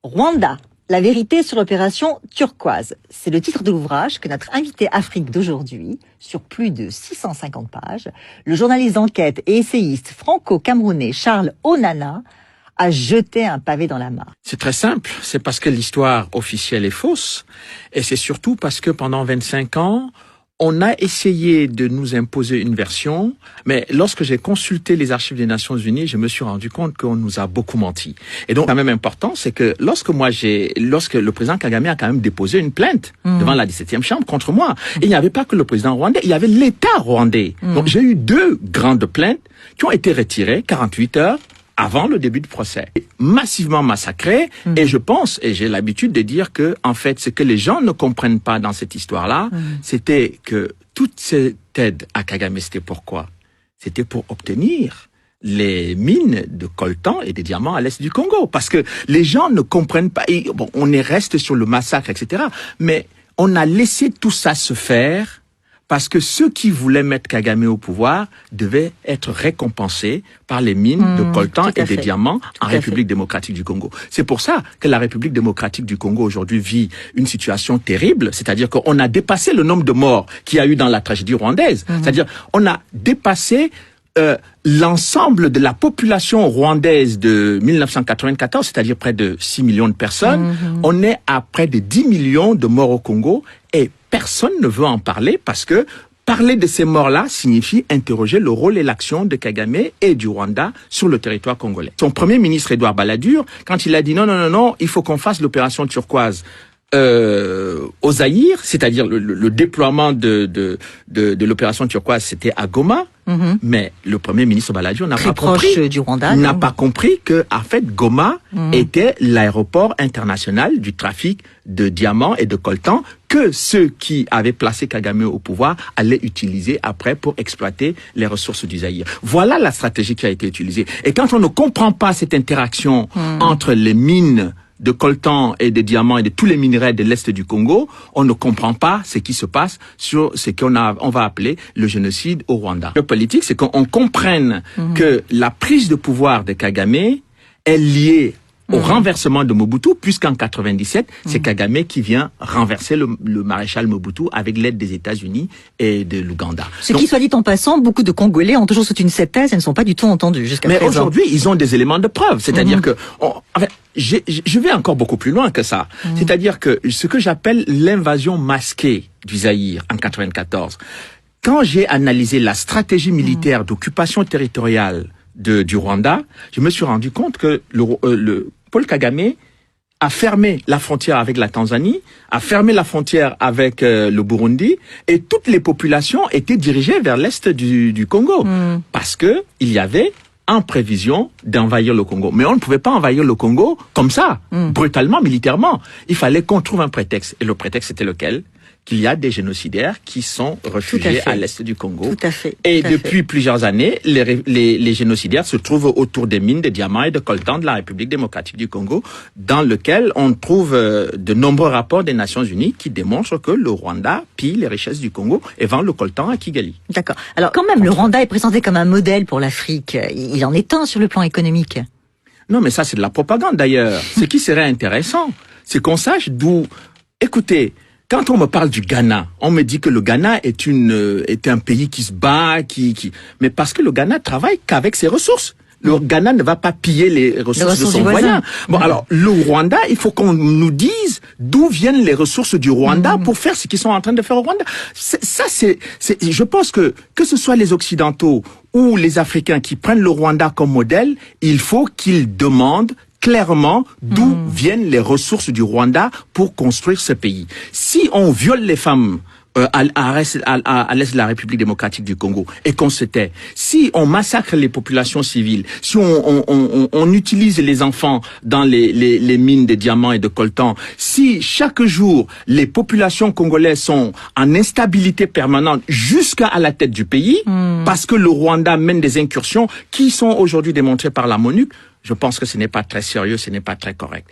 Rwanda, la vérité sur l'opération turquoise. C'est le titre de l'ouvrage que notre invité Afrique d'aujourd'hui, sur plus de 650 pages, le journaliste d'enquête et essayiste franco-camerounais Charles Onana a jeté un pavé dans la mare. C'est très simple, c'est parce que l'histoire officielle est fausse, et c'est surtout parce que pendant 25 ans, on a essayé de nous imposer une version, mais lorsque j'ai consulté les archives des Nations Unies, je me suis rendu compte qu'on nous a beaucoup menti. Et donc, quand même important, c'est que lorsque le président Kagame a quand même déposé une plainte devant la 17e chambre contre moi, il n'y avait pas que le président rwandais, il y avait l'État rwandais. Donc, j'ai eu 2 grandes plaintes qui ont été retirées 48 heures avant le début du procès. Massivement massacré, et je pense, et j'ai l'habitude de dire que, en fait, ce que les gens ne comprennent pas dans cette histoire-là, c'était que toute cette aide à Kagame, c'était pourquoi? C'était pour obtenir les mines de coltan et des diamants à l'est du Congo. Parce que les gens ne comprennent pas, et bon, on reste sur le massacre, etc., mais on a laissé tout ça se faire parce que ceux qui voulaient mettre Kagame au pouvoir devaient être récompensés par les mines de coltan et des diamants en République démocratique du Congo. C'est pour ça que la République démocratique du Congo aujourd'hui vit une situation terrible, c'est-à-dire qu'on a dépassé le nombre de morts qu'il y a eu dans la tragédie rwandaise. C'est-à-dire on a dépassé l'ensemble de la population rwandaise de 1994, c'est-à-dire près de 6 millions de personnes. On est à près de 10 millions de morts au Congo et personne ne veut en parler parce que parler de ces morts-là signifie interroger le rôle et l'action de Kagame et du Rwanda sur le territoire congolais. Son premier ministre, Édouard Balladur, quand il a dit non, il faut qu'on fasse l'opération turquoise au Zaïre, c'est-à-dire le déploiement de l'opération turquoise, c'était à Goma, mais le premier ministre Balladur n'a pas compris que, en fait, Goma était l'aéroport international du trafic de diamants et de coltan que ceux qui avaient placé Kagame au pouvoir allaient utiliser après pour exploiter les ressources du Zaïre. Voilà la stratégie qui a été utilisée. Et quand on ne comprend pas cette interaction entre les mines de coltan et de diamants et de tous les minerais de l'Est du Congo, on ne comprend pas ce qui se passe sur ce qu'on va appeler le génocide au Rwanda. Le politique, c'est qu'on comprenne que la prise de pouvoir de Kagame est liée au renversement de Mobutu, puisqu'en 97, c'est Kagame qui vient renverser le maréchal Mobutu avec l'aide des États-Unis et de l'Ouganda. Qui, soit dit en passant, beaucoup de Congolais ont toujours soutenu cette thèse et ne sont pas du tout entendus jusqu'à présent. Mais aujourd'hui, ils ont des éléments de preuve. C'est-à-dire que, je vais encore beaucoup plus loin que ça. C'est-à-dire que ce que j'appelle l'invasion masquée du Zaïre en 94, quand j'ai analysé la stratégie militaire d'occupation territoriale du Rwanda, je me suis rendu compte que Paul Kagame a fermé la frontière avec la Tanzanie, a fermé la frontière avec le Burundi, et toutes les populations étaient dirigées vers l'est du Congo, parce que il y avait en prévision d'envahir le Congo. Mais on ne pouvait pas envahir le Congo comme ça, brutalement, militairement. Il fallait qu'on trouve un prétexte. Et le prétexte, c'était lequel? Qu'il y a des génocidaires qui sont réfugiés à l'est du Congo. Tout à fait. Et depuis plusieurs années, les génocidaires se trouvent autour des mines de diamants et de coltan de la République démocratique du Congo, dans lequel on trouve de nombreux rapports des Nations Unies qui démontrent que le Rwanda pille les richesses du Congo et vend le coltan à Kigali. D'accord. Alors quand même, le Rwanda est présenté comme un modèle pour l'Afrique. Il en est un sur le plan économique. Non, mais ça c'est de la propagande d'ailleurs. Ce qui serait intéressant, c'est qu'on sache d'où... Écoutez, quand on me parle du Ghana, on me dit que le Ghana est un pays qui se bat, mais parce que le Ghana travaille qu'avec ses ressources. Le Ghana ne va pas piller les ressources de son voisin. Bon, alors, le Rwanda, il faut qu'on nous dise d'où viennent les ressources du Rwanda pour faire ce qu'ils sont en train de faire au Rwanda. Je pense que ce soit les Occidentaux ou les Africains qui prennent le Rwanda comme modèle, il faut qu'ils demandent clairement d'où viennent les ressources du Rwanda pour construire ce pays. Si on viole les femmes à l'est de la République démocratique du Congo et qu'on se tait, si on massacre les populations civiles, si on utilise les enfants dans les mines de diamants et de coltan, si chaque jour les populations congolaises sont en instabilité permanente jusqu'à la tête du pays, parce que le Rwanda mène des incursions qui sont aujourd'hui démontrées par la MONUC, je pense que ce n'est pas très sérieux, ce n'est pas très correct.